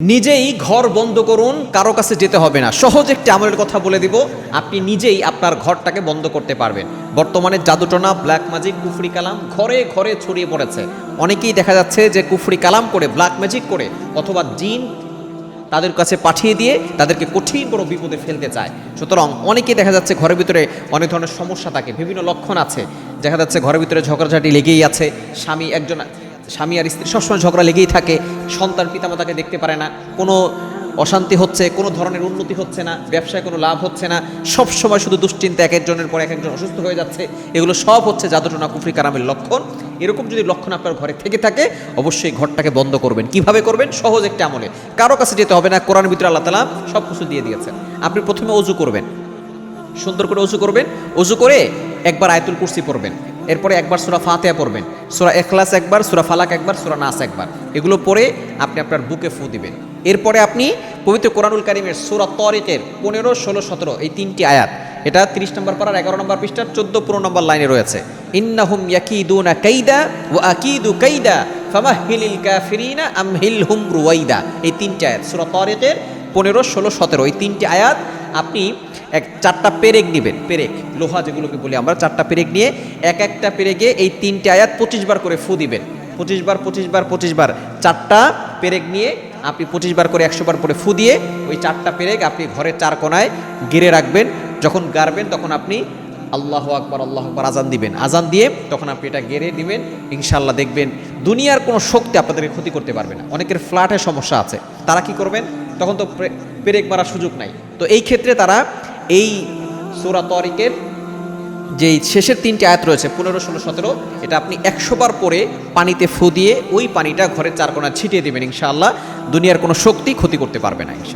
নিজেই ঘর বন্ধ করুন, কারো কাছে যেতে হবে না। সহজ একটি আমলের কথা বলে দিব, আপনি নিজেই আপনার ঘরটাকে বন্ধ করতে পারবেন। বর্তমানে জাদুটনা, ব্ল্যাক ম্যাজিক, কুফরি কালাম ঘরে ঘরে ছড়িয়ে পড়েছে। অনেকেই দেখা যাচ্ছে যে কুফরি কালাম করে, ব্ল্যাক ম্যাজিক করে অথবা জিন তাদের কাছে পাঠিয়ে দিয়ে তাদেরকে কঠিন বড় বিপদে ফেলতে চায়। সুতরাং অনেকেই দেখা যাচ্ছে ঘরের ভিতরে অনেক ধরনের সমস্যা থাকে, বিভিন্ন লক্ষণ আছে। দেখা যাচ্ছে ঘরের ভিতরে ঝগড়াঝাটি লেগেই আছে, স্বামী আর স্ত্রী সবসময় ঝগড়া লেগেই থাকে, সন্তান পিতামাতাকে দেখতে পারে না, কোনো অশান্তি হচ্ছে, কোনো ধরনের উন্নতি হচ্ছে না, ব্যবসায় কোনো লাভ হচ্ছে না, সব সময় শুধু দুশ্চিন্তা, এক একজনের পর এক একজন অসুস্থ হয়ে যাচ্ছে। এগুলো সব হচ্ছে জাদুটনা, কুফরি কারামের লক্ষণ। এরকম যদি লক্ষণ আপনার ঘরে থেকে থাকে, অবশ্যই ঘরটাকে বন্ধ করবেন। কিভাবে করবেন? সহজ একটা আমলে, কারো কাছে যেতে হবে না। কোরআনের ভিতরে আল্লাহ তাআলা সব কিছু দিয়ে দিয়েছেন। আপনি প্রথমে অজু করবেন, সুন্দর করে অজু করবেন। অজু করে একবার আয়াতুল কুরসি পড়বেন, এরপরে একবার সূরা ফাতিহা পড়বেন, সূরা ইখলাস একবার, সূরা ফালাক একবার, সূরা নাস একবার। এগুলো পড়ে আপনি আপনার বুকে ফু দিবেন। এরপরে আপনি পবিত্র কোরআনুল কারীমের সূরা তারিকের 15, 16, 17 এই তিনটি আয়াত, এটা 30 নম্বর পারার 11 নম্বর পৃষ্ঠার 14, 15 নম্বর লাইনে রয়েছে। ইন্নাহুম ইয়াকিদুনা কাইদা ওয়া আকিদু কাইদা ফামাহহিলিল কাফিরিনা আমহিলহুম রুওয়াইদা। এই তিনটি আয়াত সূরা তারিকের 15, 16, 17 এই তিনটি আয়াত আপনি চারটা পেরেক নেবেন, পেরেক লোহা যেগুলোকে বলি আমরা, চারটা পেরেক নিয়ে একটা পেরেকে এই তিনটে আয়াত 25 বার করে ফু দিবেন। 25 বার 25 বার 25 বার, চারটা পেরেক নিয়ে আপনি 25 বার করে 100 বার করে ফু দিয়ে ওই চারটা পেরেক আপনি ঘরের চার কোনায় গেড়ে রাখবেন। যখন গাড়বেন তখন আপনি আল্লাহু আকবার, আল্লাহু আকবার আজান দিবেন। আজান দিয়ে তখন আপনি এটা গেড়ে দিবেন। ইনশাআল্লাহ দেখবেন দুনিয়ার কোনো শক্তি আপনাদেরকে ক্ষতি করতে পারবে না। অনেকের ফ্ল্যাটের সমস্যা আছে, তারা কি করবেন? তখন তো পেরেক মারার সুযোগ নাই। তো এই ক্ষেত্রে তারা এই সূরা তারিকের যেই শেষের তিনটি আয়াত রয়েছে 15, 16, 17, এটা আপনি 100 বার পরে পানিতে ফু দিয়ে ওই পানিটা ঘরের চার কোণায় ছিটিয়ে দেবেন। ইনশাআল্লাহ দুনিয়ার কোনো শক্তি ক্ষতি করতে পারবে না ইনশাআল্লাহ।